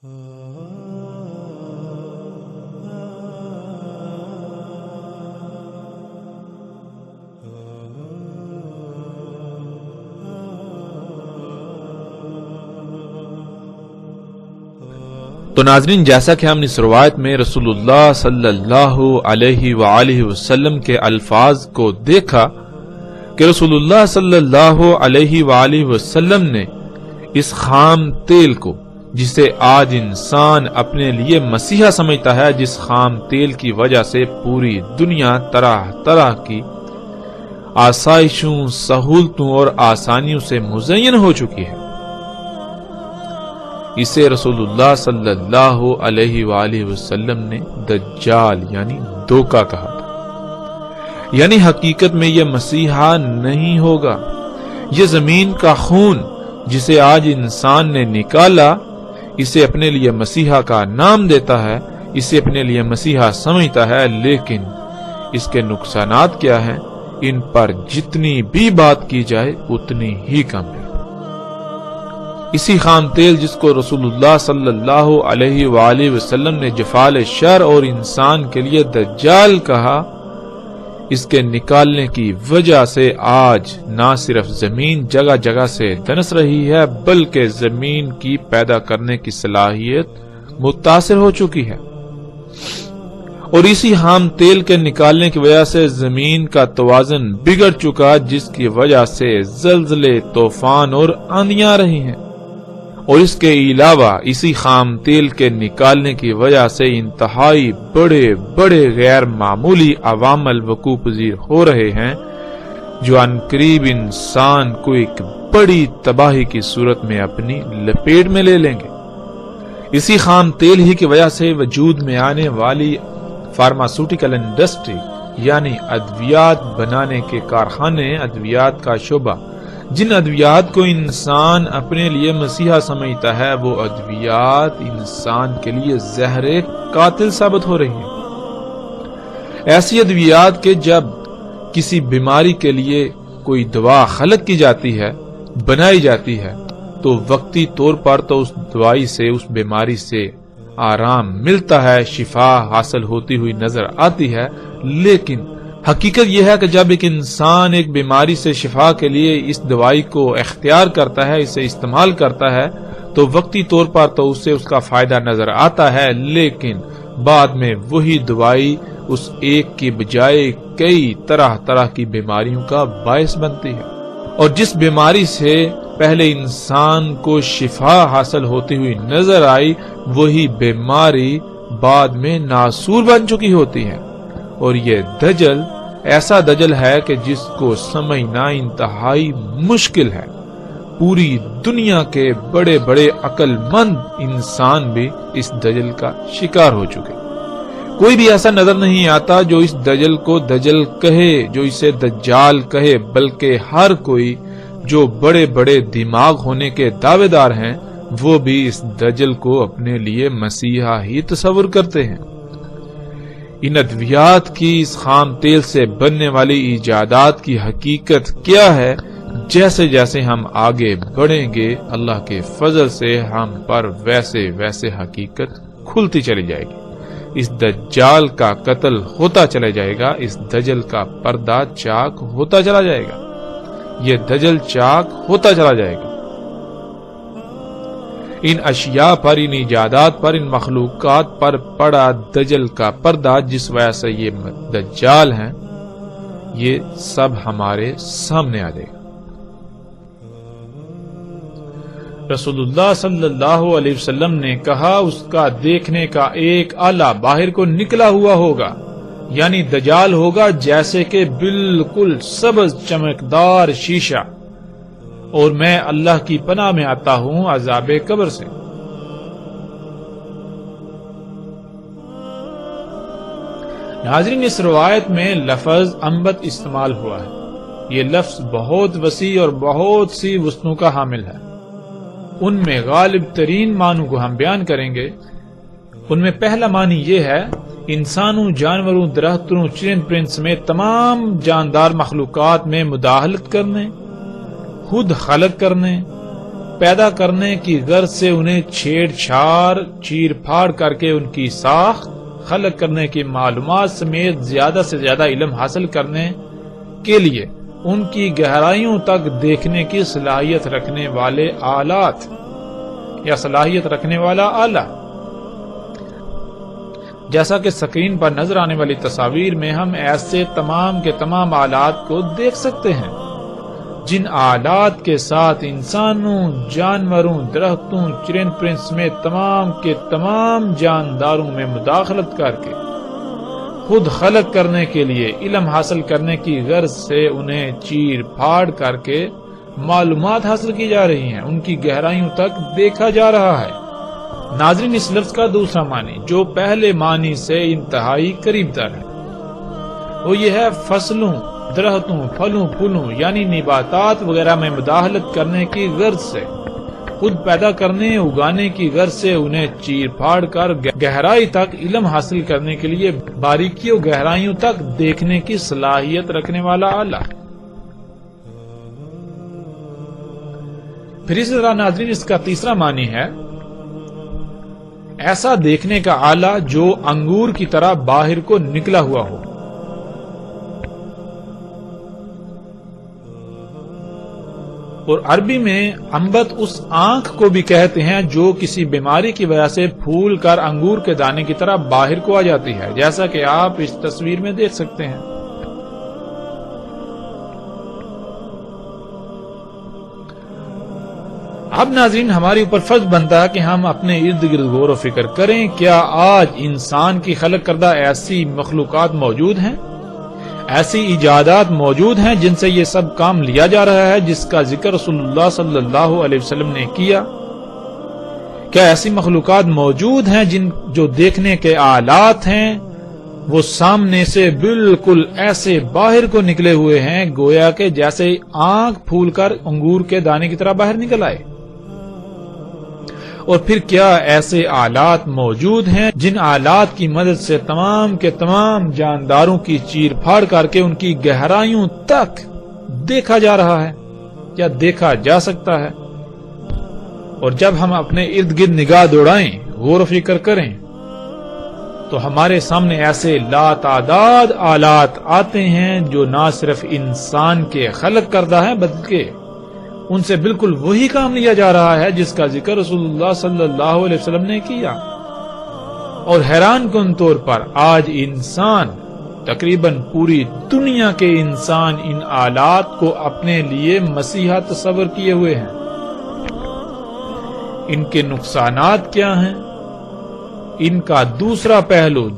تو ناظرین، جیسا کہ ہم نے اس روایت میں رسول اللہ صلی اللہ علیہ وآلہ وسلم کے الفاظ کو دیکھا کہ رسول اللہ صلی اللہ علیہ وآلہ وسلم نے اس خام تیل کو، جسے آج انسان اپنے لیے مسیحا سمجھتا ہے، جس خام تیل کی وجہ سے پوری دنیا طرح طرح کی آسائشوں، سہولتوں اور آسانیوں سے مزین ہو چکی ہے، اسے رسول اللہ صلی اللہ علیہ وآلہ وسلم نے دجال یعنی دھوکہ کہا تھا۔ یعنی حقیقت میں یہ مسیحا نہیں ہوگا۔ یہ زمین کا خون جسے آج انسان نے نکالا، اسے اپنے لیے مسیحا کا نام دیتا ہے، اسے اپنے لیے مسیحا سمجھتا ہے، لیکن اس کے نقصانات کیا ہیں؟ ان پر جتنی بھی بات کی جائے اتنی ہی کم ہے۔ اسی خام تیل جس کو رسول اللہ صلی اللہ علیہ وآلہ وسلم نے جفال شر اور انسان کے لیے دجال کہا، اس کے نکالنے کی وجہ سے آج نہ صرف زمین جگہ جگہ سے دنس رہی ہے، بلکہ زمین کی پیدا کرنے کی صلاحیت متاثر ہو چکی ہے، اور اسی خام تیل کے نکالنے کی وجہ سے زمین کا توازن بگڑ چکا، جس کی وجہ سے زلزلے، طوفان اور آندیاں رہی ہیں، اور اس کے علاوہ اسی خام تیل کے نکالنے کی وجہ سے انتہائی بڑے بڑے غیر معمولی عوامل وقوع پذیر ہو رہے ہیں، جو عنقریب انسان کو ایک بڑی تباہی کی صورت میں اپنی لپیٹ میں لے لیں گے۔ اسی خام تیل ہی کی وجہ سے وجود میں آنے والی فارماسیوٹیکل انڈسٹری یعنی ادویات بنانے کے کارخانے، ادویات کا شعبہ، جن ادویات کو انسان اپنے لیے مسیحا سمجھتا ہے، وہ ادویات انسان کے لیے زہر قاتل ثابت ہو رہی ہیں۔ ایسی ادویات کہ جب کسی بیماری کے لیے کوئی دوا خلق کی جاتی ہے، بنائی جاتی ہے، تو وقتی طور پر تو اس دوائی سے، اس بیماری سے آرام ملتا ہے، شفا حاصل ہوتی ہوئی نظر آتی ہے، لیکن حقیقت یہ ہے کہ جب ایک انسان ایک بیماری سے شفا کے لیے اس دوائی کو اختیار کرتا ہے، اسے استعمال کرتا ہے، تو وقتی طور پر تو اسے اس کا فائدہ نظر آتا ہے، لیکن بعد میں وہی دوائی اس ایک کی بجائے کئی طرح طرح کی بیماریوں کا باعث بنتی ہے، اور جس بیماری سے پہلے انسان کو شفا حاصل ہوتی ہوئی نظر آئی، وہی بیماری بعد میں ناسور بن چکی ہوتی ہے۔ اور یہ دجل ایسا دجل ہے کہ جس کو سمجھنا انتہائی مشکل ہے۔ پوری دنیا کے بڑے بڑے عقل مند انسان بھی اس دجل کا شکار ہو چکے۔ کوئی بھی ایسا نظر نہیں آتا جو اس دجل کو دجل کہے، جو اسے دجال کہے، بلکہ ہر کوئی جو بڑے بڑے دماغ ہونے کے دعوے دار ہیں، وہ بھی اس دجل کو اپنے لیے مسیحا ہی تصور کرتے ہیں۔ ان ادویات کی، اس خام تیل سے بننے والی ایجادات کی حقیقت کیا ہے؟ جیسے جیسے ہم آگے بڑھیں گے، اللہ کے فضل سے ہم پر ویسے ویسے حقیقت کھلتی چلی جائے گی۔ اس دجال کا قتل ہوتا چلا جائے گا، اس دجل کا پردہ چاک ہوتا چلا جائے گا، یہ دجل چاک ہوتا چلا جائے گا۔ ان اشیاء پر، ان ایجادات پر، ان مخلوقات پر پڑا دجل کا پردہ، جس وجہ سے یہ دجال ہیں، یہ سب ہمارے سامنے آ جائے گا۔ رسول اللہ صلی اللہ علیہ وسلم نے کہا، اس کا دیکھنے کا ایک آلہ باہر کو نکلا ہوا ہوگا، یعنی دجال ہوگا جیسے کہ بالکل سبز چمکدار شیشہ، اور میں اللہ کی پناہ میں آتا ہوں عذاب قبر سے۔ ناظرین، اس روایت میں لفظ انبت استعمال ہوا ہے۔ یہ لفظ بہت وسیع اور بہت سی وسعتوں کا حامل ہے۔ ان میں غالب ترین معنوں کو ہم بیان کریں گے۔ ان میں پہلا معنی یہ ہے، انسانوں، جانوروں، درختوں، چرند پرند سمیت تمام جاندار مخلوقات میں مداخلت کرنے، خود خلق کرنے، پیدا کرنے کی غرض سے انہیں چھیڑ چھاڑ چیر پھاڑ کر کے ان کی ساخت، خلق کرنے کی معلومات سمیت زیادہ سے زیادہ علم حاصل کرنے کے لیے ان کی گہرائیوں تک دیکھنے کی صلاحیت رکھنے والے آلات یا صلاحیت رکھنے والا آلہ، جیسا کہ سکرین پر نظر آنے والی تصاویر میں ہم ایسے تمام کے تمام آلات کو دیکھ سکتے ہیں جن آلات کے ساتھ انسانوں، جانوروں، درختوں، چرند پرند سمیت تمام کے تمام جانداروں میں مداخلت کر کے خود خلق کرنے کے لیے علم حاصل کرنے کی غرض سے انہیں چیر پھاڑ کر کے معلومات حاصل کی جا رہی ہیں، ان کی گہرائیوں تک دیکھا جا رہا ہے۔ ناظرین، اس لفظ کا دوسرا معنی جو پہلے معنی سے انتہائی قریب تر ہے وہ یہ ہے فصلوں، درختوں، پھلوں پھولوں یعنی نباتات وغیرہ میں مداخلت کرنے کی غرض سے، خود پیدا کرنے اگانے کی غرض سے انہیں چیر پھاڑ کر گہرائی تک علم حاصل کرنے کے لیے باریکیوں گہرائیوں تک دیکھنے کی صلاحیت رکھنے والا آلہ۔ پھر اسی طرح ناظرین اس کا تیسرا معنی ہے ایسا دیکھنے کا آلہ جو انگور کی طرح باہر کو نکلا ہوا ہو۔ اور عربی میں انبت اس آنکھ کو بھی کہتے ہیں جو کسی بیماری کی وجہ سے پھول کر انگور کے دانے کی طرح باہر کو آ جاتی ہے، جیسا کہ آپ اس تصویر میں دیکھ سکتے ہیں۔ اب ناظرین ہمارے اوپر فرض بنتا ہے کہ ہم اپنے ارد گرد غور و فکر کریں، کیا آج انسان کی خلق کردہ ایسی مخلوقات موجود ہیں، ایسی ایجادات موجود ہیں جن سے یہ سب کام لیا جا رہا ہے جس کا ذکر رسول اللہ صلی اللہ علیہ وسلم نے کیا؟ کیا ایسی مخلوقات موجود ہیں جو دیکھنے کے آلات ہیں وہ سامنے سے بالکل ایسے باہر کو نکلے ہوئے ہیں گویا کہ جیسے آنکھ پھول کر انگور کے دانے کی طرح باہر نکل آئے؟ اور پھر کیا ایسے آلات موجود ہیں جن آلات کی مدد سے تمام کے تمام جانداروں کی چیر پھاڑ کر کے ان کی گہرائیوں تک دیکھا جا رہا ہے یا دیکھا جا سکتا ہے؟ اور جب ہم اپنے ارد گرد نگاہ دوڑائیں، غور و فکر کریں تو ہمارے سامنے ایسے لاتعداد آلات آتے ہیں جو نہ صرف انسان کے خلق کردہ ہیں بلکہ ان سے بالکل وہی کام لیا جا رہا ہے جس کا ذکر رسول اللہ صلی اللہ علیہ وسلم نے کیا۔ اور حیران کن طور پر آج انسان، تقریباً پوری دنیا کے انسان ان آلات کو اپنے لیے مسیحا تصور کیے ہوئے ہیں۔ ان کے نقصانات کیا ہیں؟ ان کا دوسرا پہلو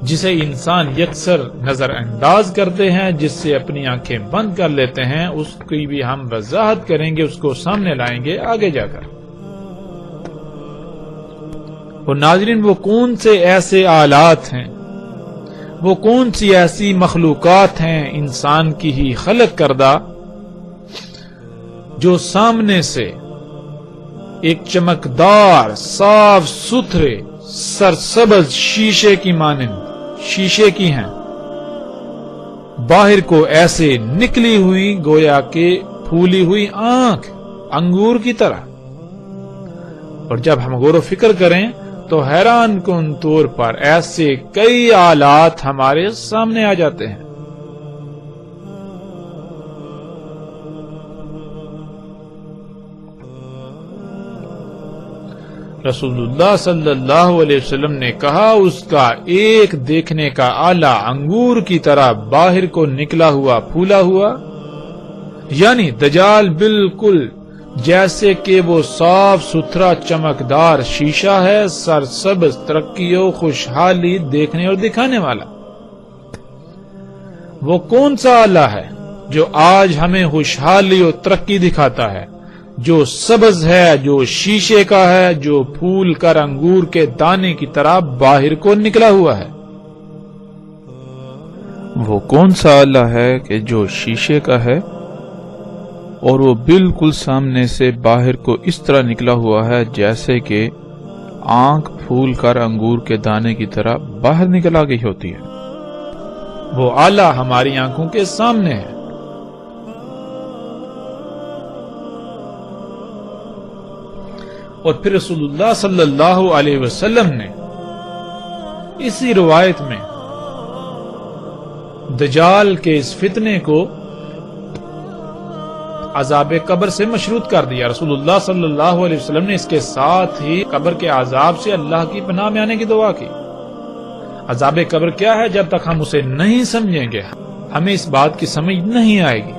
جسے انسان یکسر نظر انداز کرتے ہیں، جس سے اپنی آنکھیں بند کر لیتے ہیں، اس کی بھی ہم وضاحت کریں گے، اس کو سامنے لائیں گے آگے جا کر۔ اور ناظرین وہ کون سے ایسے آلات ہیں، وہ کون سی ایسی مخلوقات ہیں انسان کی ہی خلق کردہ جو سامنے سے ایک چمکدار صاف ستھرے سرسبز شیشے کی مانند شیشے کی ہیں، باہر کو ایسے نکلی ہوئی گویا کہ پھولی ہوئی آنکھ انگور کی طرح؟ اور جب ہم غور و فکر کریں تو حیران کن طور پر ایسے کئی آلات ہمارے سامنے آ جاتے ہیں۔ رسول اللہ صلی اللہ علیہ وسلم نے کہا اس کا ایک دیکھنے کا آلہ انگور کی طرح باہر کو نکلا ہوا پھولا ہوا، یعنی دجال بالکل جیسے کہ وہ صاف ستھرا چمکدار شیشہ ہے، سرسبز، ترقی و خوشحالی دیکھنے اور دکھانے والا۔ وہ کون سا آلہ ہے جو آج ہمیں خوشحالی اور ترقی دکھاتا ہے، جو سبز ہے، جو شیشے کا ہے، جو پھول کر انگور کے دانے کی طرح باہر کو نکلا ہوا ہے؟ وہ کون سا آلہ ہے کہ جو شیشے کا ہے اور وہ بالکل سامنے سے باہر کو اس طرح نکلا ہوا ہے جیسے کہ آنکھ پھول کر انگور کے دانے کی طرح باہر نکل آ گئی ہوتی ہے؟ وہ آلہ ہماری آنکھوں کے سامنے ہے۔ اور پھر رسول اللہ صلی اللہ علیہ وسلم نے اسی روایت میں دجال کے اس فتنے کو عذاب قبر سے مشروط کر دیا. رسول اللہ صلی اللہ علیہ وسلم نے اس کے ساتھ ہی قبر کے عذاب سے اللہ کی پناہ میں آنے کی دعا کی. عذاب قبر کیا ہے؟ جب تک ہم اسے نہیں سمجھیں گے ہمیں اس بات کی سمجھ نہیں آئے گی.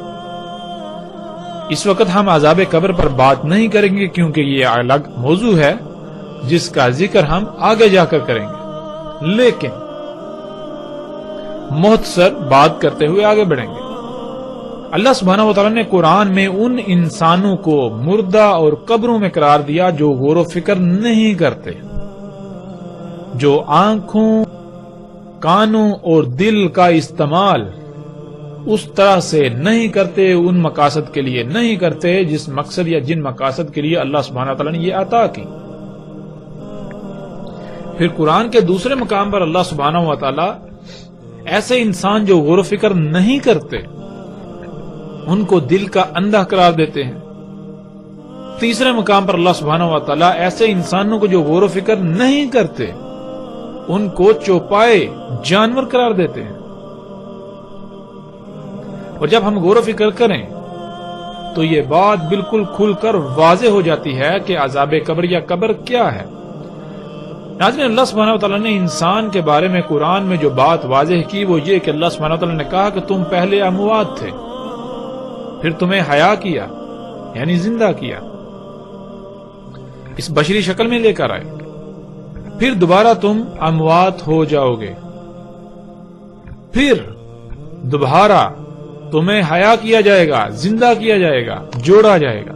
اس وقت ہم عذاب قبر پر بات نہیں کریں گے کیونکہ یہ الگ موضوع ہے جس کا ذکر ہم آگے جا کر کریں گے، لیکن مختصر بات کرتے ہوئے آگے بڑھیں گے. اللہ سبحانہ وتعالی نے قرآن میں ان انسانوں کو مردہ اور قبروں میں قرار دیا جو غور و فکر نہیں کرتے، جو آنکھوں، کانوں اور دل کا استعمال اس طرح سے نہیں کرتے، ان مقاصد کے لیے نہیں کرتے جس مقصد یا جن مقاصد کے لیے اللہ سبحانہ وتعالی نے یہ عطا کی. پھر قرآن کے دوسرے مقام پر اللہ سبحانہ وتعالی ایسے انسان جو غور و فکر نہیں کرتے ان کو دل کا اندھا قرار دیتے ہیں. تیسرے مقام پر اللہ سبحانہ وتعالی ایسے انسانوں کو جو غور و فکر نہیں کرتے ان کو چوپائے جانور قرار دیتے ہیں. اور جب ہم غور و فکر کریں تو یہ بات بالکل کھل کر واضح ہو جاتی ہے کہ عذاب قبر یا قبر کیا ہے. ناظرین، اللہ سبحانہ وتعالی نے انسان کے بارے میں قرآن میں جو بات واضح کی وہ یہ کہ اللہ سبحانہ وتعالی نے کہا کہ تم پہلے اموات تھے، پھر تمہیں حیا کیا یعنی زندہ کیا، اس بشری شکل میں لے کر آئے، پھر دوبارہ تم اموات ہو جاؤ گے، پھر دوبارہ تمہیں حیا کیا جائے گا، زندہ کیا جائے گا، جوڑا جائے گا.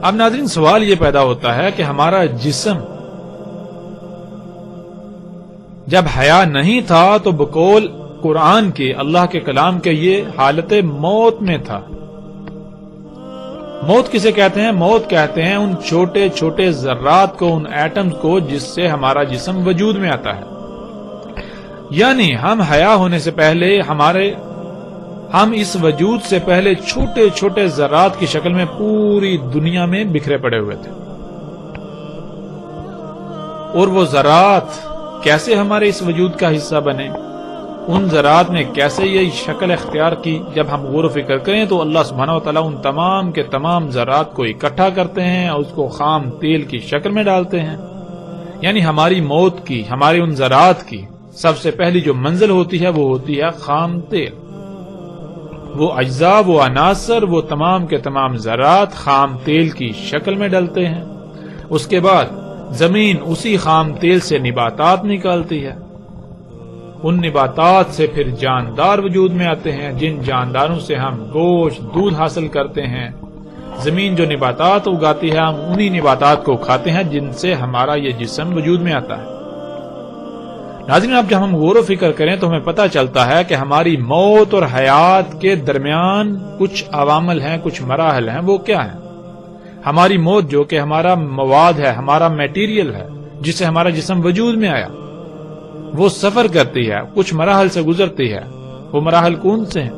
اب ناظرین سوال یہ پیدا ہوتا ہے کہ ہمارا جسم جب حیا نہیں تھا تو بقول قرآن کے، اللہ کے کلام کے، یہ حالت موت میں تھا. موت کسے کہتے ہیں؟ موت کہتے ہیں ان چھوٹے چھوٹے ذرات کو، ان ایٹمز کو جس سے ہمارا جسم وجود میں آتا ہے. یعنی ہم حیا ہونے سے پہلے ہم اس وجود سے پہلے چھوٹے چھوٹے ذرات کی شکل میں پوری دنیا میں بکھرے پڑے ہوئے تھے. اور وہ ذرات کیسے ہمارے اس وجود کا حصہ بنے، ان ذرات نے کیسے یہ شکل اختیار کی، جب ہم غور و فکر کریں تو اللہ سبحانہ وتعالی ان تمام کے تمام ذرات کو اکٹھا کرتے ہیں اور اس کو خام تیل کی شکل میں ڈالتے ہیں. یعنی ہماری موت کی، ہمارے ان ذرات کی سب سے پہلی جو منزل ہوتی ہے وہ ہوتی ہے خام تیل. وہ اجزاء، وہ عناصر، وہ تمام کے تمام ذرات خام تیل کی شکل میں ڈلتے ہیں. اس کے بعد زمین اسی خام تیل سے نباتات نکالتی ہے، ان نباتات سے پھر جاندار وجود میں آتے ہیں، جن جانداروں سے ہم گوشت، دودھ حاصل کرتے ہیں. زمین جو نباتات اگاتی ہے ہم انہی نباتات کو کھاتے ہیں جن سے ہمارا یہ جسم وجود میں آتا ہے. ناظرین، اب جب ہم غور و فکر کریں تو ہمیں پتہ چلتا ہے کہ ہماری موت اور حیات کے درمیان کچھ عوامل ہیں، کچھ مراحل ہیں. وہ کیا ہیں؟ ہماری موت جو کہ ہمارا مواد ہے، ہمارا میٹیریل ہے جس سے ہمارا جسم وجود میں آیا، وہ سفر کرتی ہے، کچھ مراحل سے گزرتی ہے. وہ مراحل کون سے ہیں؟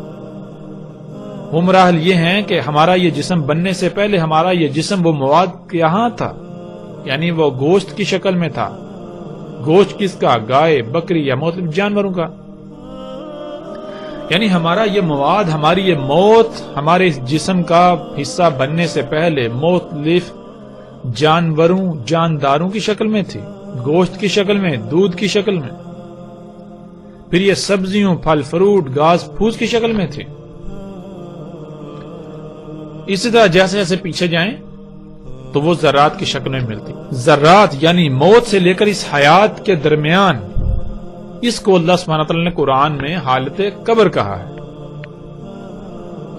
وہ مراحل یہ ہیں کہ ہمارا یہ جسم بننے سے پہلے ہمارا یہ جسم وہ مواد کہاں تھا، یعنی وہ گوشت کی شکل میں تھا. گوشت کس کا؟ گائے، بکری یا مختلف جانوروں کا. یعنی ہمارا یہ مواد، ہماری یہ موت ہمارے اس جسم کا حصہ بننے سے پہلے مختلف جانوروں، جانداروں کی شکل میں تھی، گوشت کی شکل میں، دودھ کی شکل میں. پھر یہ سبزیوں، پھل فروٹ، گھاس پھوس کی شکل میں تھی. اسی طرح جیسے جیسے پیچھے جائیں تو وہ ذرات کی شکل میں ملتی. ذرات یعنی موت سے لے کر اس حیات کے درمیان، اس کو اللہ سبحانہ تعالیٰ نے قرآن میں حالت قبر کہا ہے.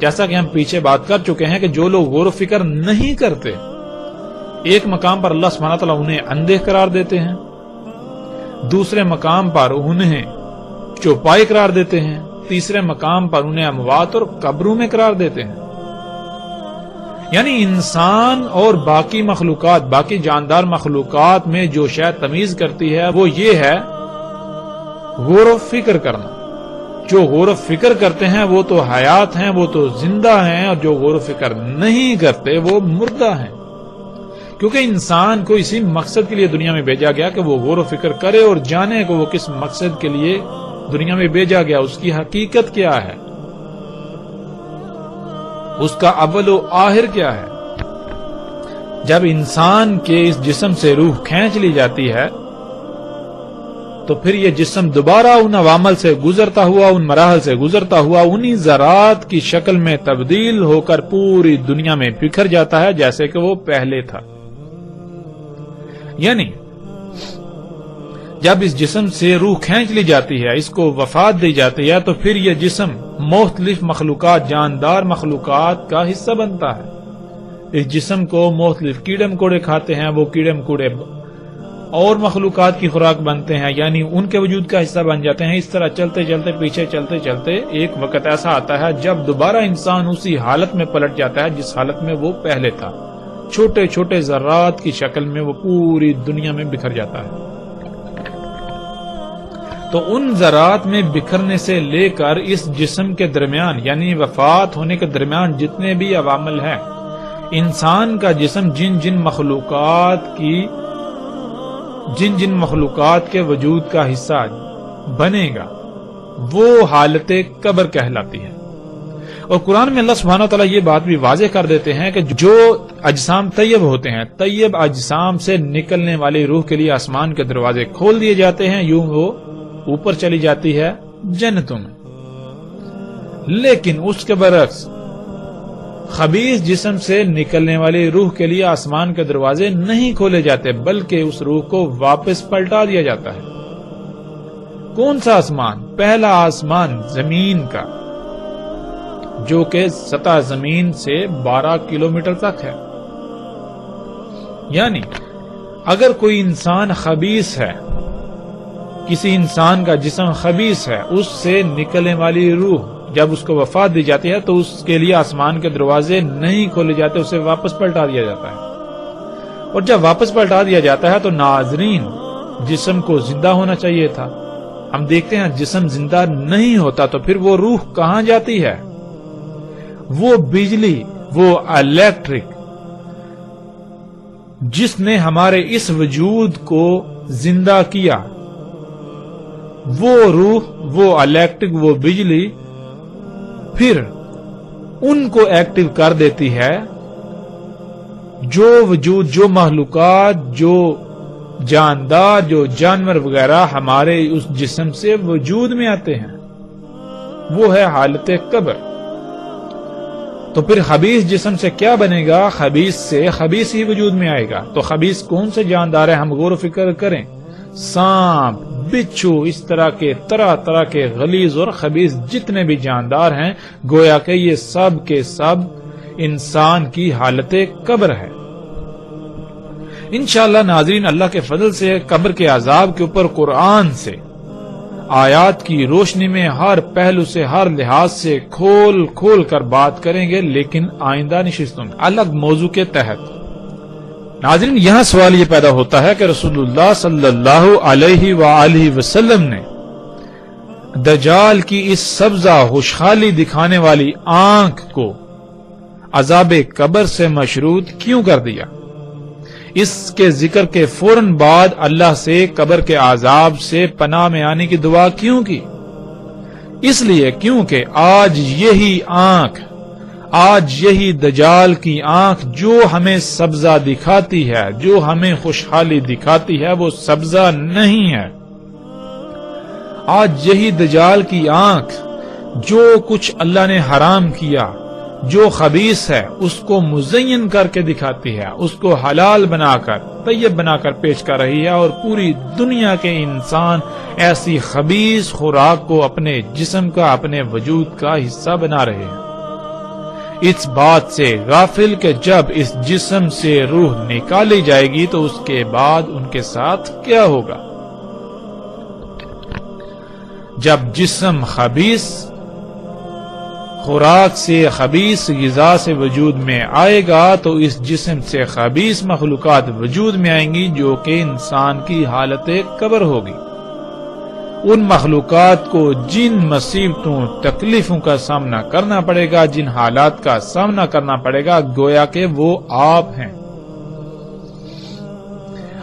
جیسا کہ ہم پیچھے بات کر چکے ہیں کہ جو لوگ غور و فکر نہیں کرتے، ایک مقام پر اللہ سبحانہ تعالیٰ انہیں اندھے قرار دیتے ہیں، دوسرے مقام پر انہیں چوپائے قرار دیتے ہیں، تیسرے مقام پر انہیں اموات اور قبروں میں قرار دیتے ہیں. یعنی انسان اور باقی مخلوقات، باقی جاندار مخلوقات میں جو شے تمیز کرتی ہے وہ یہ ہے غور و فکر کرنا. جو غور و فکر کرتے ہیں وہ تو حیات ہیں، وہ تو زندہ ہیں، اور جو غور و فکر نہیں کرتے وہ مردہ ہیں، کیونکہ انسان کو اسی مقصد کے لیے دنیا میں بھیجا گیا کہ وہ غور و فکر کرے اور جانے کہ وہ کس مقصد کے لیے دنیا میں بھیجا گیا، اس کی حقیقت کیا ہے، اس کا اول و آخر کیا ہے۔ جب انسان کے اس جسم سے روح کھینچ لی جاتی ہے تو پھر یہ جسم دوبارہ ان عوامل سے گزرتا ہوا، ان مراحل سے گزرتا ہوا، انہی ذرات کی شکل میں تبدیل ہو کر پوری دنیا میں بکھر جاتا ہے جیسے کہ وہ پہلے تھا۔ یعنی جب اس جسم سے روح کھینچ لی جاتی ہے، اس کو وفات دی جاتی ہے، تو پھر یہ جسم مختلف مخلوقات، جاندار مخلوقات کا حصہ بنتا ہے۔ اس جسم کو مختلف کیڑے مکوڑے کھاتے ہیں، وہ کیڑے مکوڑے اور مخلوقات کی خوراک بنتے ہیں، یعنی ان کے وجود کا حصہ بن جاتے ہیں۔ اس طرح چلتے چلتے پیچھے چلتے چلتے ایک وقت ایسا آتا ہے جب دوبارہ انسان اسی حالت میں پلٹ جاتا ہے جس حالت میں وہ پہلے تھا، چھوٹے چھوٹے ذرات کی شکل میں وہ پوری دنیا میں بکھر جاتا ہے۔ تو ان ذرات میں بکھرنے سے لے کر اس جسم کے درمیان، یعنی وفات ہونے کے درمیان جتنے بھی عوامل ہیں، انسان کا جسم جن جن مخلوقات کے وجود کا حصہ بنے گا وہ حالت قبر کہلاتی ہے۔ اور قرآن میں اللہ سبحانہ وتعالی یہ بات بھی واضح کر دیتے ہیں کہ جو اجسام طیب ہوتے ہیں، طیب اجسام سے نکلنے والی روح کے لیے آسمان کے دروازے کھول دیے جاتے ہیں، یوں وہ اوپر چلی جاتی ہے جنتوں میں۔ لیکن اس کے برعکس خبیث جسم سے نکلنے والی روح کے لیے آسمان کے دروازے نہیں کھولے جاتے، بلکہ اس روح کو واپس پلٹا دیا جاتا ہے۔ کون سا آسمان؟ پہلا آسمان زمین کا، جو کہ سطح زمین سے 12 کلومیٹر تک ہے۔ یعنی اگر کوئی انسان خبیث ہے، کسی انسان کا جسم خبیث ہے، اس سے نکلنے والی روح جب اس کو وفات دی جاتی ہے تو اس کے لیے آسمان کے دروازے نہیں کھولے جاتے، اسے واپس پلٹا دیا جاتا ہے۔ اور جب واپس پلٹا دیا جاتا ہے تو ناظرین، جسم کو زندہ ہونا چاہیے تھا، ہم دیکھتے ہیں جسم زندہ نہیں ہوتا، تو پھر وہ روح کہاں جاتی ہے؟ وہ بجلی، وہ الیکٹرک جس نے ہمارے اس وجود کو زندہ کیا، وہ روح، وہ الیکٹرک، وہ بجلی پھر ان کو ایکٹیو کر دیتی ہے، جو وجود، جو مخلوقات، جو جاندار، جو جانور وغیرہ ہمارے اس جسم سے وجود میں آتے ہیں، وہ ہے حالت قبر۔ تو پھر خبیث جسم سے کیا بنے گا؟ خبیث سے خبیث ہی وجود میں آئے گا۔ تو خبیث کون سے جاندار ہیں؟ ہم غور و فکر کریں، سانپ، بچھو، اس طرح طرح کے غلیظ اور خبیث جتنے بھی جاندار ہیں، گویا کہ یہ سب کے سب انسان کی حالت قبر ہے۔ انشاءاللہ ناظرین، اللہ کے فضل سے قبر کے عذاب کے اوپر قرآن سے، آیات کی روشنی میں ہر پہلو سے، ہر لحاظ سے کھول کر بات کریں گے، لیکن آئندہ نشستوں میں الگ موضوع کے تحت۔ ناظرین، یہاں سوال یہ پیدا ہوتا ہے کہ رسول اللہ صلی اللہ علیہ وآلہ وسلم نے دجال کی اس سبزہ خوشحالی دکھانے والی آنکھ کو عذاب قبر سے مشروط کیوں کر دیا؟ اس کے ذکر کے فوراً بعد اللہ سے قبر کے عذاب سے پناہ میں آنے کی دعا کیوں کی؟ اس لیے کیونکہ آج یہی دجال کی آنکھ جو ہمیں سبزہ دکھاتی ہے، جو ہمیں خوشحالی دکھاتی ہے، وہ سبزہ نہیں ہے۔ آج یہی دجال کی آنکھ جو کچھ اللہ نے حرام کیا، جو خبیث ہے، اس کو مزین کر کے دکھاتی ہے، اس کو حلال بنا کر، طیب بنا کر پیش کر رہی ہے، اور پوری دنیا کے انسان ایسی خبیث خوراک کو اپنے جسم کا، اپنے وجود کا حصہ بنا رہے ہیں۔ اس بات سے غافل کہ جب اس جسم سے روح نکالی جائے گی تو اس کے بعد ان کے ساتھ کیا ہوگا۔ جب جسم خبیث خوراک سے، خبیث غذا سے وجود میں آئے گا تو اس جسم سے خبیث مخلوقات وجود میں آئیں گی، جو کہ انسان کی حالت قبر ہوگی۔ ان مخلوقات کو جن مصیبتوں تکلیفوں کا سامنا کرنا پڑے گا، جن حالات کا سامنا کرنا پڑے گا، گویا کہ وہ آپ ہیں۔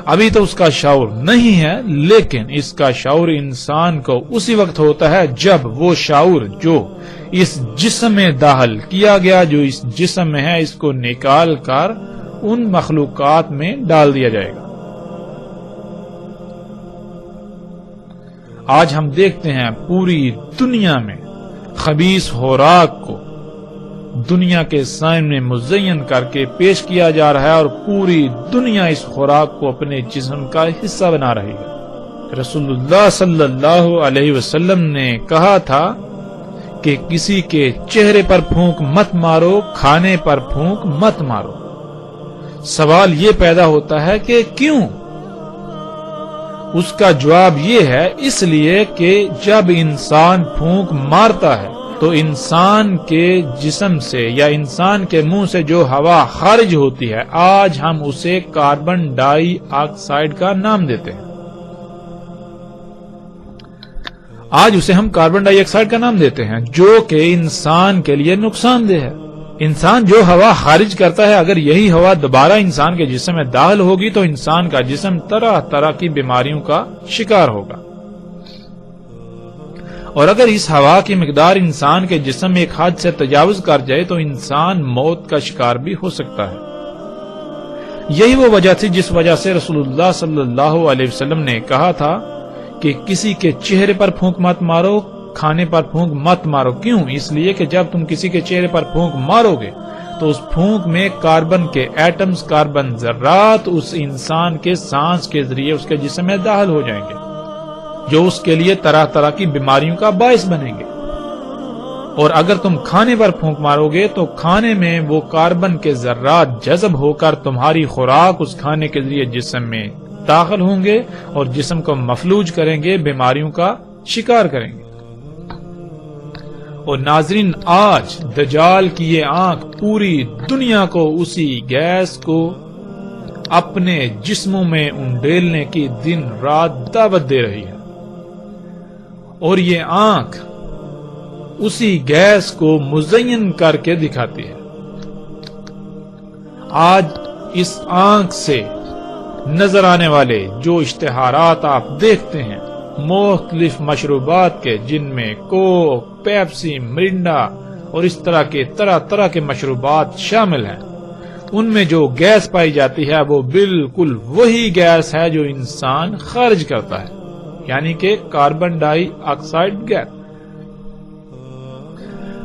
ابھی تو اس کا شعور نہیں ہے، لیکن اس کا شعور انسان کو اسی وقت ہوتا ہے جب وہ شعور جو اس جسم میں داخل کیا گیا، جو اس جسم میں ہے، اس کو نکال کر ان مخلوقات میں ڈال دیا جائے گا۔ آج ہم دیکھتے ہیں پوری دنیا میں خبیث خوراک کو دنیا کے سامنے مزین کر کے پیش کیا جا رہا ہے، اور پوری دنیا اس خوراک کو اپنے جسم کا حصہ بنا رہی ہے۔ رسول اللہ صلی اللہ علیہ وسلم نے کہا تھا کہ کسی کے چہرے پر پھونک مت مارو، کھانے پر پھونک مت مارو۔ سوال یہ پیدا ہوتا ہے کہ کیوں؟ اس کا جواب یہ ہے، اس لیے کہ جب انسان پھونک مارتا ہے تو انسان کے جسم سے یا انسان کے منہ سے جو ہوا خارج ہوتی ہے، آج ہم اسے کاربن ڈائی آکسائڈ کا نام دیتے ہیں۔ آج اسے ہم کاربن ڈائی آکسائڈ کا نام دیتے ہیں، جو کہ انسان کے لیے نقصان دہ ہے۔ انسان جو ہوا خارج کرتا ہے، اگر یہی ہوا دوبارہ انسان کے جسم میں داخل ہوگی تو انسان کا جسم طرح طرح کی بیماریوں کا شکار ہوگا، اور اگر اس ہوا کی مقدار انسان کے جسم میں ایک حد سے تجاوز کر جائے تو انسان موت کا شکار بھی ہو سکتا ہے۔ یہی وہ وجہ تھی جس وجہ سے رسول اللہ صلی اللہ علیہ وسلم نے کہا تھا کہ کسی کے چہرے پر پھونک مت مارو، کھانے پر پھونک مت مارو۔ کیوں؟ اس لیے کہ جب تم کسی کے چہرے پر پھونک مارو گے تو اس پھونک میں کاربن کے ایٹمز، کاربن ذرات اس انسان کے سانس کے ذریعے اس کے جسم میں داخل ہو جائیں گے، جو اس کے لیے طرح طرح کی بیماریوں کا باعث بنیں گے۔ اور اگر تم کھانے پر پھونک مارو گے تو کھانے میں وہ کاربن کے ذرات جذب ہو کر تمہاری خوراک اس کھانے کے ذریعے جسم میں داخل ہوں گے اور جسم کو مفلوج کریں گے، بیماریوں کا شکار کریں گے۔ اور ناظرین، آج دجال کی یہ آنکھ پوری دنیا کو اسی گیس کو اپنے جسموں میں انڈیلنے کی دن رات دعوت دے رہی ہے، اور یہ آنکھ اسی گیس کو مزین کر کے دکھاتی ہے۔ آج اس آنکھ سے نظر آنے والے جو اشتہارات آپ دیکھتے ہیں مختلف مشروبات کے، جن میں کوک، پیپسی، مرنڈا اور اس طرح کے مشروبات شامل ہیں، ان میں جو گیس پائی جاتی ہے وہ بالکل وہی گیس ہے جو انسان خارج کرتا ہے، یعنی کہ کاربن ڈائی آکسائڈ گیس۔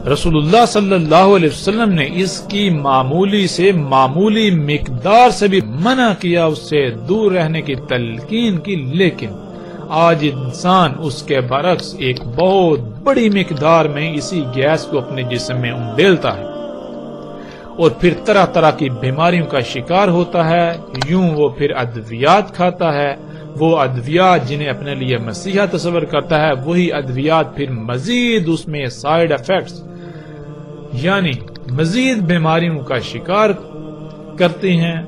رسول اللہ صلی اللہ علیہ وسلم نے اس کی معمولی سے معمولی مقدار سے بھی منع کیا، اس سے دور رہنے کی تلقین کی، لیکن آج انسان اس کے برعکس ایک بہت بڑی مقدار میں اسی گیس کو اپنے جسم میں انڈیلتا ہے، اور پھر طرح طرح کی بیماریوں کا شکار ہوتا ہے۔ یوں وہ پھر ادویات کھاتا ہے، وہ ادویات جنہیں اپنے لیے مسیحا تصور کرتا ہے، وہی ادویات پھر مزید اس میں سائیڈ ایفیکٹس یعنی مزید بیماریوں کا شکار کرتے ہیں۔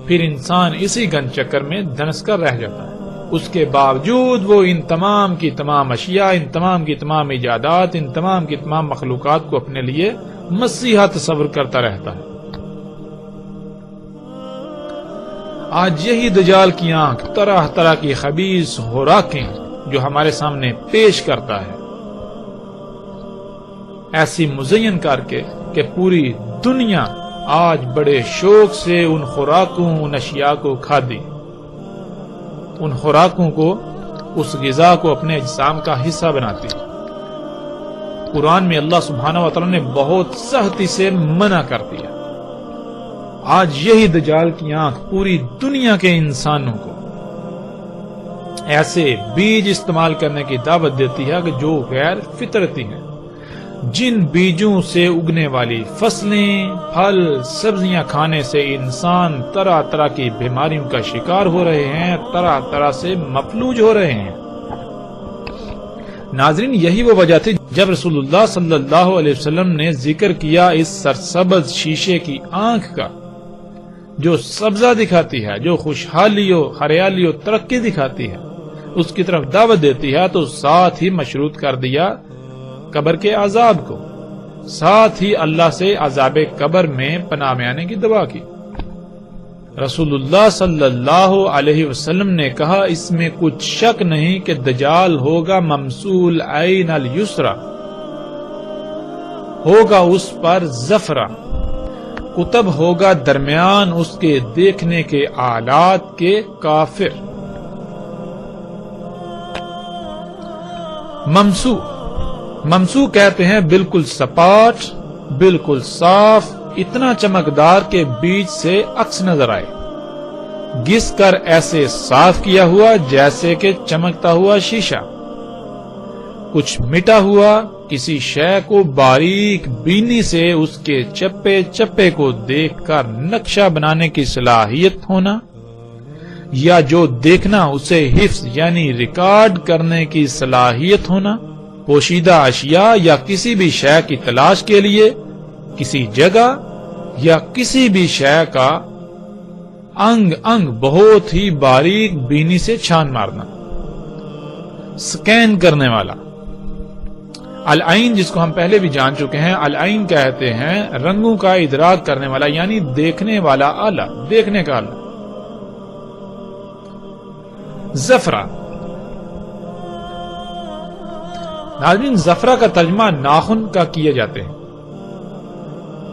پھر انسان اسی گن چکر میں دھنس کر رہ جاتا ہے۔ اس کے باوجود وہ ان تمام کی تمام اشیاء، ان تمام کی تمام ایجادات، ان تمام کی تمام مخلوقات کو اپنے لیے مسیحا تصور کرتا رہتا ہے۔ آج یہی دجال کی آنکھ طرح طرح کی خبیث خوراکیں جو ہمارے سامنے پیش کرتا ہے، ایسی مزین کر کے کہ پوری دنیا آج بڑے شوق سے ان خوراکوں، ان اشیاء کو کھادی، ان خوراکوں کو، اس غذا کو اپنے اجسام کا حصہ بناتی۔ قرآن میں اللہ سبحانہ و تعالی نے بہت سختی سے منع کر دیا۔ آج یہی دجال کی آنکھ پوری دنیا کے انسانوں کو ایسے بیج استعمال کرنے کی دعوت دیتی ہے کہ جو غیر فطرتی ہیں، جن بیجوں سے اگنے والی فصلیں، پھل، سبزیاں کھانے سے انسان طرح طرح کی بیماریوں کا شکار ہو رہے ہیں، طرح طرح سے مفلوج ہو رہے ہیں۔ ناظرین، یہی وہ وجہ تھی جب رسول اللہ صلی اللہ علیہ وسلم نے ذکر کیا اس سرسبز شیشے کی آنکھ کا، جو سبزہ دکھاتی ہے، جو خوشحالی و ہریالی و ترقی دکھاتی ہے، اس کی طرف دعوت دیتی ہے تو ساتھ ہی مشروط کر دیا قبر کے عذاب کو، ساتھ ہی اللہ سے عذاب قبر میں پناہ میں آنے کی دعا کی۔ رسول اللہ صلی اللہ علیہ وسلم نے کہا اس میں کچھ شک نہیں کہ دجال ہوگا ممسول عین الیسرا، ہوگا اس پر زفرہ، قطب ہوگا درمیان اس کے دیکھنے کے آلات کے کافر۔ ممسو کہتے ہیں بالکل سپاٹ، بالکل صاف، اتنا چمکدار کے بیچ سے عکس نظر آئے، گھس کر ایسے صاف کیا ہوا جیسے کہ چمکتا ہوا شیشہ، کچھ مٹا ہوا، کسی شے کو باریک بینی سے اس کے چپے چپے کو دیکھ کر نقشہ بنانے کی صلاحیت ہونا، یا جو دیکھنا اسے حفظ یعنی ریکارڈ کرنے کی صلاحیت ہونا، پوشیدہ اشیاء یا کسی بھی شے کی تلاش کے لیے کسی جگہ یا کسی بھی شے کا انگ انگ بہت ہی باریک بینی سے چھان مارنا، سکین کرنے والا۔ العین جس کو ہم پہلے بھی جان چکے ہیں، العین کہتے ہیں رنگوں کا ادراک کرنے والا یعنی دیکھنے والا آلہ، دیکھنے کا آلہ۔ زفرہ، ناظرین زفرہ کا ترجمہ ناخن کا کیے جاتے ہیں۔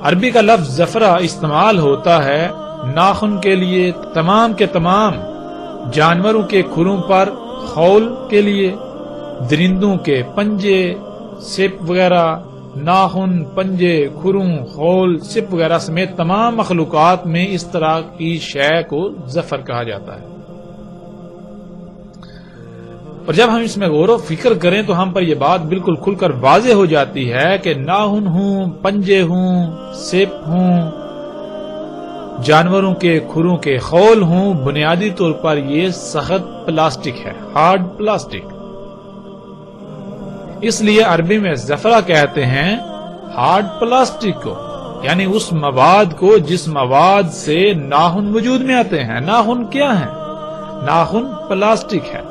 عربی کا لفظ زفرہ استعمال ہوتا ہے ناخن کے لیے، تمام کے تمام جانوروں کے کھروں پر خول کے لیے، درندوں کے پنجے، سپ وغیرہ، ناخن، پنجے، کھروں، خول، سپ وغیرہ سمیت تمام مخلوقات میں اس طرح کی شے کو زفر کہا جاتا ہے۔ اور جب ہم اس میں غور و فکر کریں تو ہم پر یہ بات بالکل کھل کر واضح ہو جاتی ہے کہ ناخن ہوں، پنجے ہوں، سپ ہوں، جانوروں کے کھروں کے خول ہوں، بنیادی طور پر یہ سخت پلاسٹک ہے، ہارڈ پلاسٹک۔ اس لیے عربی میں زفرہ کہتے ہیں ہارڈ پلاسٹک کو، یعنی اس مواد کو جس مواد سے ناخن وجود میں آتے ہیں۔ ناخن کیا ہے؟ ناخن پلاسٹک ہے۔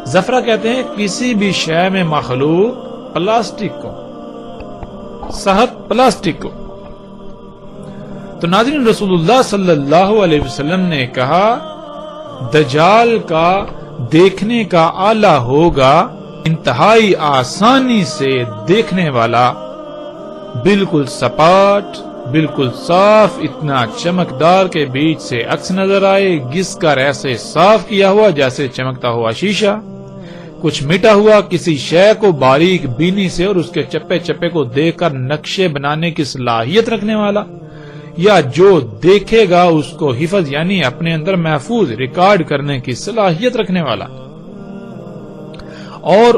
زفرہ کہتے ہیں کسی بھی شے میں مخلوق پلاسٹک کو، سخت پلاسٹک کو۔ تو ناظرین رسول اللہ صلی اللہ علیہ وسلم نے کہا دجال کا دیکھنے کا آلہ ہوگا انتہائی آسانی سے دیکھنے والا، بالکل سپاٹ، بالکل صاف، اتنا چمکدار کے بیچ سے عکس نظر آئے، گھس کر ایسے صاف کیا ہوا جیسے چمکتا ہوا شیشہ، کچھ مٹا ہوا، کسی شے کو باریک بینی سے اور اس کے چپے چپے کو دیکھ کر نقشے بنانے کی صلاحیت رکھنے والا، یا جو دیکھے گا اس کو حفظ یعنی اپنے اندر محفوظ ریکارڈ کرنے کی صلاحیت رکھنے والا، اور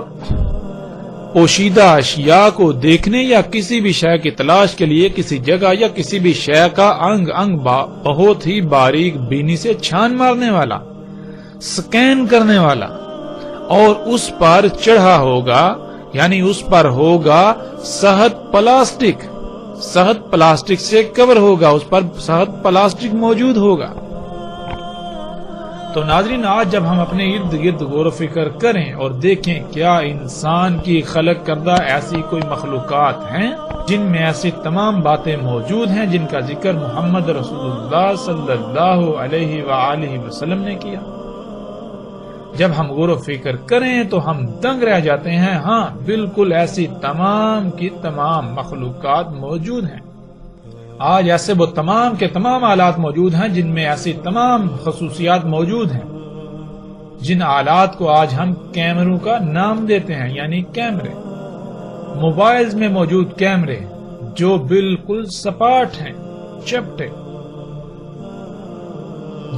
پوشیدہ اشیاء کو دیکھنے یا کسی بھی شے کی تلاش کے لیے کسی جگہ یا کسی بھی شے کا انگ انگ بہت ہی باریک بینی سے چھان مارنے والا، سکین کرنے والا، اور اس پر چڑھا ہوگا یعنی اس پر ہوگا سخت پلاسٹک، سخت پلاسٹک سے کور ہوگا، اس پر سخت پلاسٹک موجود ہوگا۔ تو ناظرین آج جب ہم اپنے ارد گرد غور و فکر کریں اور دیکھیں کیا انسان کی خلق کردہ ایسی کوئی مخلوقات ہیں جن میں ایسی تمام باتیں موجود ہیں جن کا ذکر محمد رسول اللہ صلی اللہ علیہ وآلہ وسلم نے کیا، جب ہم غور و فکر کریں تو ہم دنگ رہ جاتے ہیں۔ ہاں بالکل ایسی تمام کی تمام مخلوقات موجود ہیں۔ آج ایسے وہ تمام کے تمام آلات موجود ہیں جن میں ایسی تمام خصوصیات موجود ہیں جن آلات کو آج ہم کیمروں کا نام دیتے ہیں، یعنی کیمرے، موبائلز میں موجود کیمرے جو بالکل سپاٹ ہیں، چپٹے۔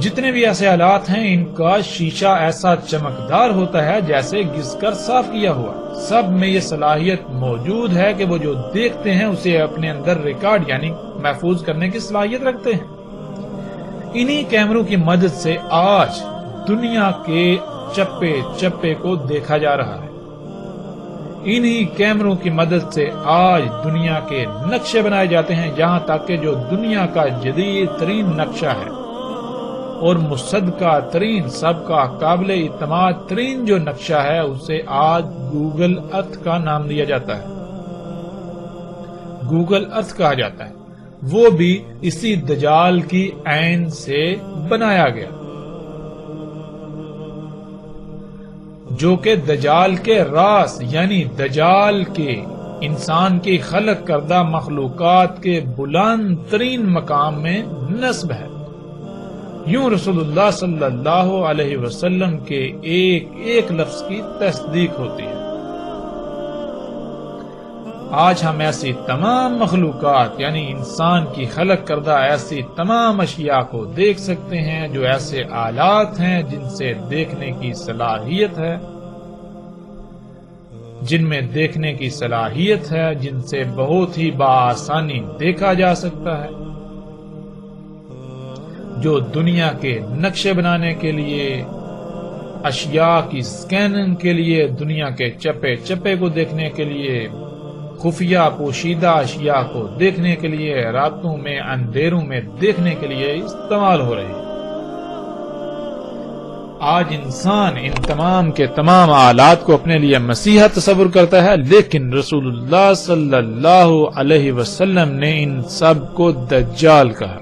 جتنے بھی ایسے آلات ہیں ان کا شیشہ ایسا چمکدار ہوتا ہے جیسے گھس کر صاف کیا ہوا، سب میں یہ صلاحیت موجود ہے کہ وہ جو دیکھتے ہیں اسے اپنے اندر ریکارڈ یعنی محفوظ کرنے کی صلاحیت رکھتے ہیں۔ انہی کیمروں کی مدد سے آج دنیا کے چپے چپے کو دیکھا جا رہا ہے، انہی کیمروں کی مدد سے آج دنیا کے نقشے بنائے جاتے ہیں، جہاں تک کہ جو دنیا کا جدید ترین نقشہ ہے اور مصدقہ ترین، سب کا قابل اعتماد ترین جو نقشہ ہے اسے آج گوگل ارتھ کا نام دیا جاتا ہے، گوگل ارتھ کہا جاتا ہے، وہ بھی اسی دجال کی عین سے بنایا گیا، جو کہ دجال کے راس یعنی دجال کے انسان کی خلق کردہ مخلوقات کے بلند ترین مقام میں نصب ہے۔ یوں رسول اللہ صلی اللہ علیہ وسلم کے ایک ایک لفظ کی تصدیق ہوتی ہے۔ آج ہم ایسی تمام مخلوقات یعنی انسان کی خلق کردہ ایسی تمام اشیاء کو دیکھ سکتے ہیں جو ایسے آلات ہیں جن سے دیکھنے کی صلاحیت ہے، جن میں دیکھنے کی صلاحیت ہے، جن سے بہت ہی بآسانی دیکھا جا سکتا ہے، جو دنیا کے نقشے بنانے کے لیے، اشیاء کی سکیننگ کے لیے، دنیا کے چپے چپے کو دیکھنے کے لیے، خفیہ پوشیدہ اشیاء کو دیکھنے کے لیے، راتوں میں اندھیروں میں دیکھنے کے لیے استعمال ہو رہی ہے۔ آج انسان ان تمام کے تمام آلات کو اپنے لیے مسیحا تصور کرتا ہے، لیکن رسول اللہ صلی اللہ علیہ وسلم نے ان سب کو دجال کہا۔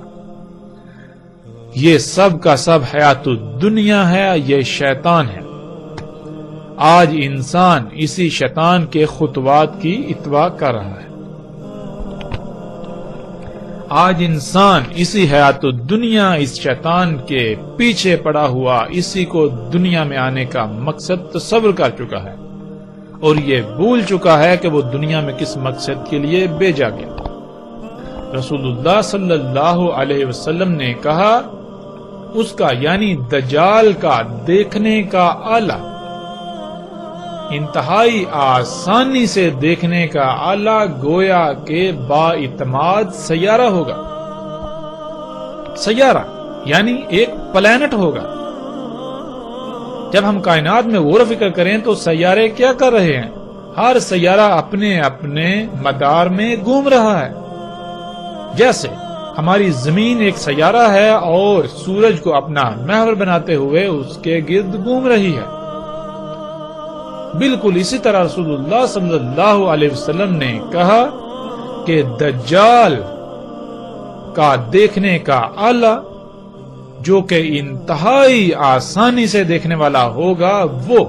یہ سب کا سب حیات الدنیا ہے، یہ شیطان ہے۔ آج انسان اسی شیطان کے خطوات کی اتباع کر رہا ہے۔ آج انسان اسی حیات الدنیا، اس شیطان کے پیچھے پڑا ہوا، اسی کو دنیا میں آنے کا مقصد تصور کر چکا ہے، اور یہ بھول چکا ہے کہ وہ دنیا میں کس مقصد کے لیے بھیجا گیا۔ رسول اللہ صلی اللہ علیہ وسلم نے کہا اس کا یعنی دجال کا دیکھنے کا آلہ، انتہائی آسانی سے دیکھنے کا آلہ گویا کہ بااعتماد سیارہ ہوگا۔ سیارہ یعنی ایک پلانٹ ہوگا۔ جب ہم کائنات میں غور و فکر کریں تو سیارے کیا کر رہے ہیں؟ ہر سیارہ اپنے اپنے مدار میں گھوم رہا ہے۔ جیسے ہماری زمین ایک سیارہ ہے اور سورج کو اپنا محور بناتے ہوئے اس کے گرد گھوم رہی ہے، بالکل اسی طرح رسول اللہ صلی اللہ علیہ وسلم نے کہا کہ دجال کا دیکھنے کا آلہ جو کہ انتہائی آسانی سے دیکھنے والا ہوگا وہ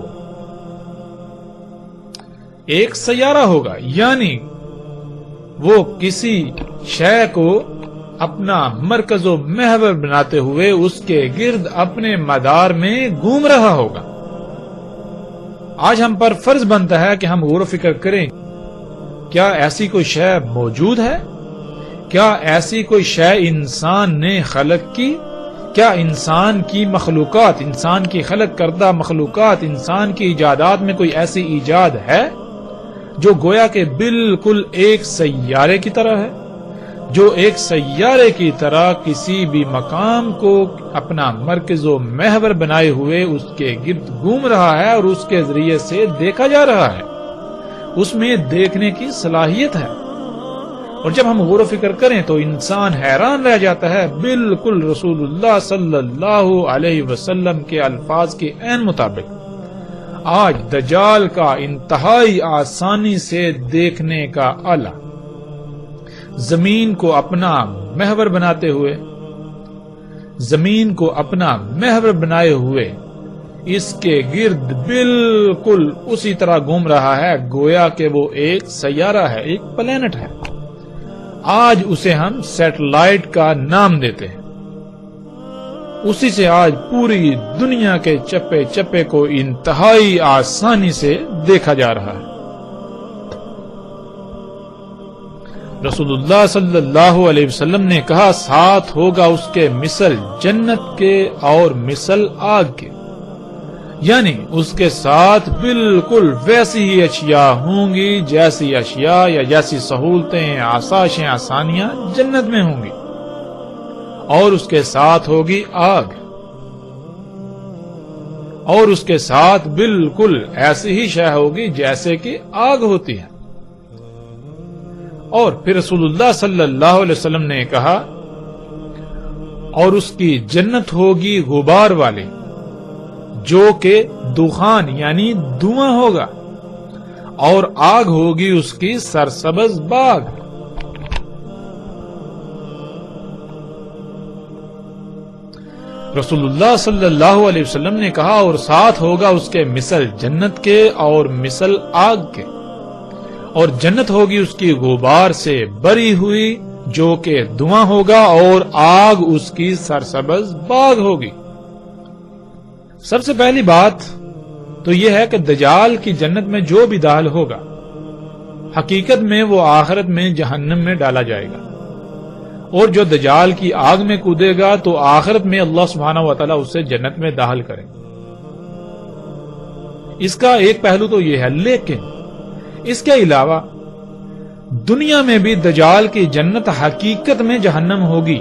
ایک سیارہ ہوگا، یعنی وہ کسی شے کو اپنا مرکز و محور بناتے ہوئے اس کے گرد اپنے مدار میں گھوم رہا ہوگا۔ آج ہم پر فرض بنتا ہے کہ ہم غور و فکر کریں، کیا ایسی کوئی شے موجود ہے؟ کیا ایسی کوئی شے انسان نے خلق کی؟ کیا انسان کی مخلوقات، انسان کی خلق کردہ مخلوقات، انسان کی ایجادات میں کوئی ایسی ایجاد ہے جو گویا کہ بالکل ایک سیارے کی طرح ہے، جو ایک سیارے کی طرح کسی بھی مقام کو اپنا مرکز و محور بنائے ہوئے اس کے گرد گھوم رہا ہے اور اس کے ذریعے سے دیکھا جا رہا ہے، اس میں دیکھنے کی صلاحیت ہے؟ اور جب ہم غور و فکر کریں تو انسان حیران رہ جاتا ہے، بالکل رسول اللہ صلی اللہ علیہ وسلم کے الفاظ کے عین مطابق آج دجال کا انتہائی آسانی سے دیکھنے کا آلہ، زمین کو اپنا محور بناتے ہوئے، زمین کو اپنا محور بنائے ہوئے اس کے گرد بالکل اسی طرح گھوم رہا ہے گویا کہ وہ ایک سیارہ ہے، ایک پلانٹ ہے۔ آج اسے ہم سیٹلائٹ کا نام دیتے ہیں۔ اسی سے آج پوری دنیا کے چپے چپے کو انتہائی آسانی سے دیکھا جا رہا ہے۔ رسول اللہ صلی اللہ علیہ وسلم نے کہا ساتھ ہوگا اس کے مثل جنت کے اور مثل آگ کے، یعنی اس کے ساتھ بالکل ویسی ہی اشیاء ہوں گی جیسی اشیاء یا جیسی سہولتیں، آسائشیں، آسانیاں جنت میں ہوں گی، اور اس کے ساتھ ہوگی آگ، اور اس کے ساتھ بالکل ایسی ہی شے ہوگی جیسے کہ آگ ہوتی ہے۔ اور پھر رسول اللہ صلی اللہ علیہ وسلم نے کہا اور اس کی جنت ہوگی غبار والی جو کہ دخان یعنی دھواں ہوگا، اور آگ ہوگی اس کی سرسبز باغ۔ رسول اللہ صلی اللہ علیہ وسلم نے کہا، اور ساتھ ہوگا اس کے مثل جنت کے اور مثل آگ کے، اور جنت ہوگی اس کی غبار سے بری ہوئی جو کہ دھواں ہوگا، اور آگ اس کی سرسبز باغ ہوگی۔ سب سے پہلی بات تو یہ ہے کہ دجال کی جنت میں جو بھی داخل ہوگا، حقیقت میں وہ آخرت میں جہنم میں ڈالا جائے گا، اور جو دجال کی آگ میں کودے گا تو آخرت میں اللہ سبحانہ و تعالیٰ اسے جنت میں داخل کرے گا۔ اس کا ایک پہلو تو یہ ہے، لیکن اس کے علاوہ دنیا میں بھی دجال کی جنت حقیقت میں جہنم ہوگی،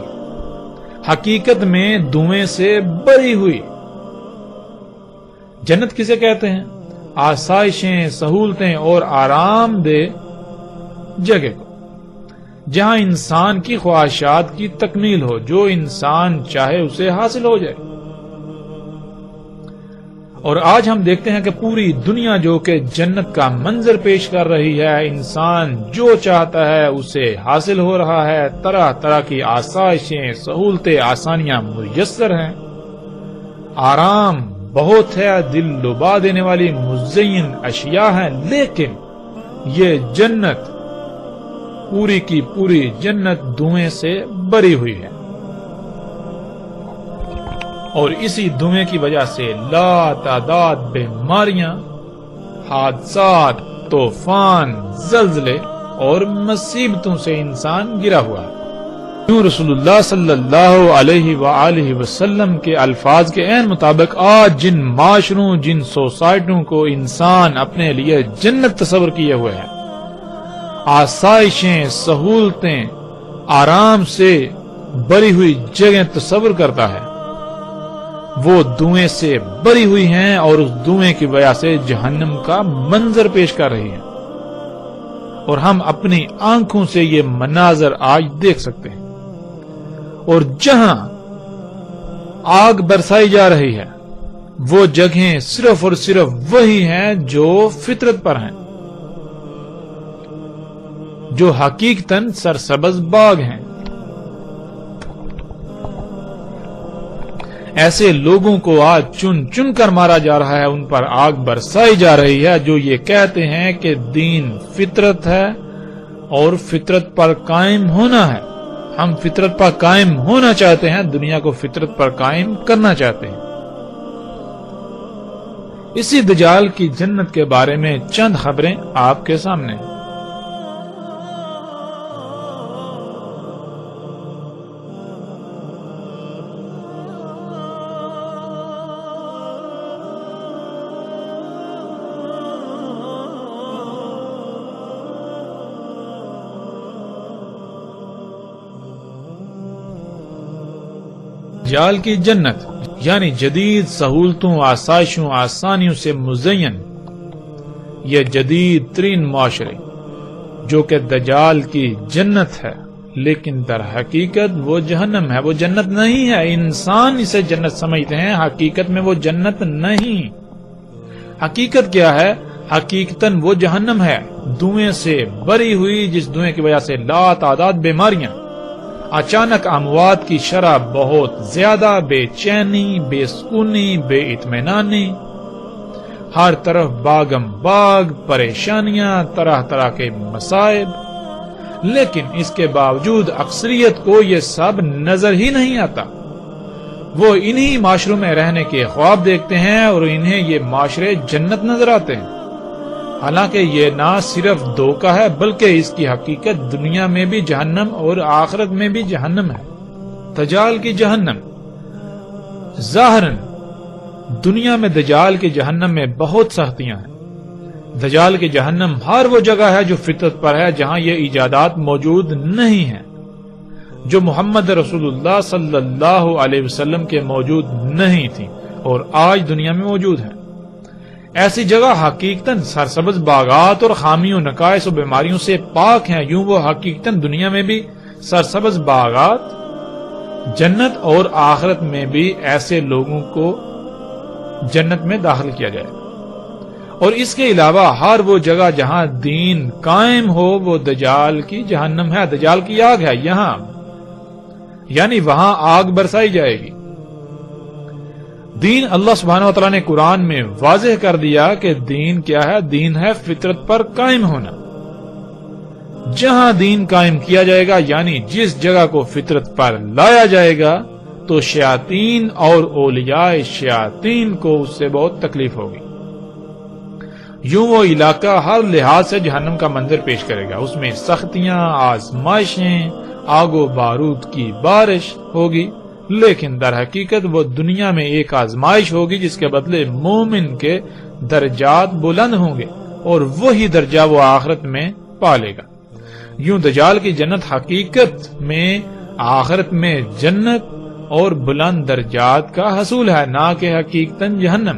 حقیقت میں دھویں سے بری ہوئی۔ جنت کسے کہتے ہیں؟ آسائشیں، سہولتیں اور آرام دہ جگہ کو، جہاں انسان کی خواہشات کی تکمیل ہو، جو انسان چاہے اسے حاصل ہو جائے۔ اور آج ہم دیکھتے ہیں کہ پوری دنیا جو کہ جنت کا منظر پیش کر رہی ہے، انسان جو چاہتا ہے اسے حاصل ہو رہا ہے، طرح طرح کی آسائشیں، سہولتیں، آسانیاں میسر ہیں، آرام بہت ہے، دل لبا دینے والی مزین اشیاء ہیں، لیکن یہ جنت پوری کی پوری جنت دھویں سے بری ہوئی ہے، اور اسی دھویں کی وجہ سے لا تعداد بیماریاں، حادثات، طوفان، زلزلے اور مصیبتوں سے انسان گرا ہوا ہے۔ کیوں رسول اللہ صلی اللہ علیہ وآلہ وسلم کے الفاظ کے عین مطابق آج جن معاشروں، جن سوسائٹیوں کو انسان اپنے لیے جنت تصور کیے ہوئے ہیں، آسائشیں، سہولتیں، آرام سے بری ہوئی جگہ تصور کرتا ہے، وہ دھویں سے بری ہوئی ہیں، اور اس دھویں کی وجہ سے جہنم کا منظر پیش کر رہی ہیں، اور ہم اپنی آنکھوں سے یہ مناظر آج دیکھ سکتے ہیں۔ اور جہاں آگ برسائی جا رہی ہے وہ جگہیں صرف اور صرف وہی ہیں جو فطرت پر ہیں، جو حقیقتاً سرسبز باغ ہیں۔ ایسے لوگوں کو آج چن چن کر مارا جا رہا ہے، ان پر آگ برسائی جا رہی ہے جو یہ کہتے ہیں کہ دین فطرت ہے اور فطرت پر قائم ہونا ہے۔ ہم فطرت پر قائم ہونا چاہتے ہیں، دنیا کو فطرت پر قائم کرنا چاہتے ہیں۔ اسی دجال کی جنت کے بارے میں چند خبریں آپ کے سامنے ہیں۔ دجال کی جنت یعنی جدید سہولتوں، آسائشوں، آسانیوں سے مزین یہ جدید ترین معاشرے جو کہ دجال کی جنت ہے، لیکن در حقیقت وہ جہنم ہے، وہ جنت نہیں ہے۔ انسان اسے جنت سمجھتے ہیں، حقیقت میں وہ جنت نہیں۔ حقیقت کیا ہے؟ حقیقتاً وہ جہنم ہے، دھویں سے بری ہوئی، جس دھویں کی وجہ سے لا تعداد بیماریاں، اچانک اموات کی شرح بہت زیادہ، بے چینی، بے سکونی، بے اطمینانی، ہر طرف باغم باغ، پریشانیاں، طرح طرح کے مصائب، لیکن اس کے باوجود اکثریت کو یہ سب نظر ہی نہیں آتا۔ وہ انہی معاشروں میں رہنے کے خواب دیکھتے ہیں اور انہیں یہ معاشرے جنت نظر آتے ہیں، حالانکہ یہ نہ صرف دھوکہ ہے بلکہ اس کی حقیقت دنیا میں بھی جہنم اور آخرت میں بھی جہنم ہے۔ دجال کی جہنم ظاہراً دنیا میں دجال کی جہنم میں بہت سختیاں ہیں۔ دجال کی جہنم ہر وہ جگہ ہے جو فطرت پر ہے، جہاں یہ ایجادات موجود نہیں ہیں، جو محمد رسول اللہ صلی اللہ علیہ وسلم کے موجود نہیں تھی اور آج دنیا میں موجود ہیں۔ ایسی جگہ حقیقتاً سرسبز باغات اور خامیوں، نقائص و بیماریوں سے پاک ہیں۔ یوں وہ حقیقتاً دنیا میں بھی سرسبز باغات جنت اور آخرت میں بھی ایسے لوگوں کو جنت میں داخل کیا جائے گا، اور اس کے علاوہ ہر وہ جگہ جہاں دین قائم ہو وہ دجال کی جہنم ہے، دجال کی آگ ہے یہاں، یعنی وہاں آگ برسائی جائے گی۔ دین اللہ سبحانہ وتعالی نے قرآن میں واضح کر دیا کہ دین کیا ہے، دین ہے فطرت پر قائم ہونا۔ جہاں دین قائم کیا جائے گا یعنی جس جگہ کو فطرت پر لایا جائے گا تو شیاطین اور اولیاء شیاطین کو اس سے بہت تکلیف ہوگی۔ یوں وہ علاقہ ہر لحاظ سے جہنم کا منظر پیش کرے گا، اس میں سختیاں، آزمائشیں، آگ و بارود کی بارش ہوگی، لیکن در حقیقت وہ دنیا میں ایک آزمائش ہوگی جس کے بدلے مومن کے درجات بلند ہوں گے اور وہی درجہ وہ آخرت میں پالے گا۔ یوں دجال کی جنت حقیقت میں آخرت میں جنت اور بلند درجات کا حصول ہے، نہ کہ حقیقتاً جہنم۔